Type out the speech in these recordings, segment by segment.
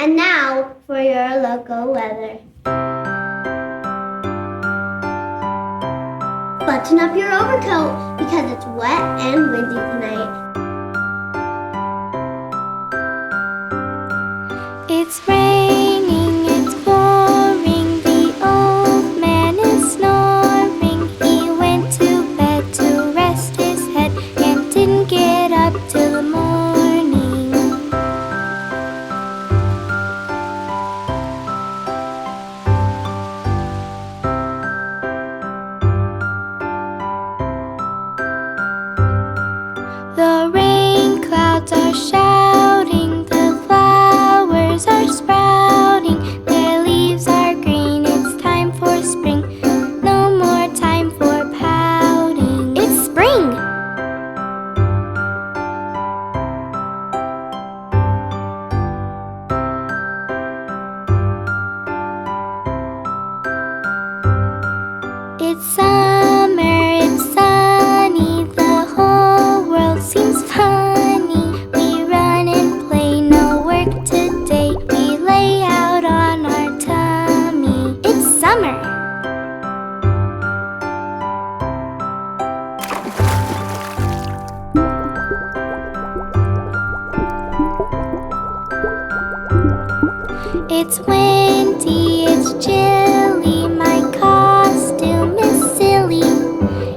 And now for your local weather. Button up your overcoat because it's wet and windy tonight. It's raining, it's pouring, the old man is snoring. He went to bed to rest his head and didn't get up till the morning. The rain clouds are shouting, the flowers are sprouting, their leaves are green, it's time for spring, no more time for pouting. It's spring! It's summer, it's sunny, the whole world seems funny. We run and play, no work today, we lay out on our tummy. It's summer! It's windy, it's chilly, my costume is silly.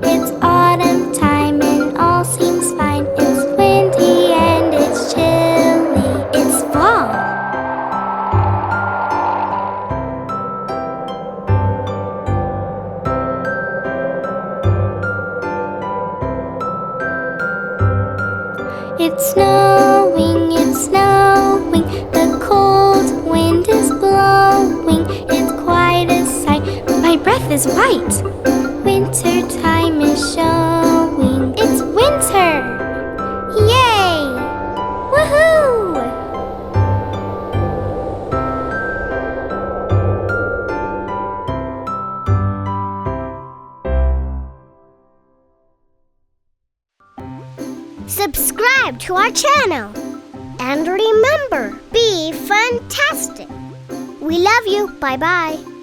It's autumn time and all seems fine. It's windy and it's chilly. It's fall. It's snowing, the cold wind is blowing. It's quite a sight, my breath is white. Winter time is showing. It's winter! Yay! Woohoo! Subscribe to our channel. And remember, be fantastic. We love you. Bye-bye.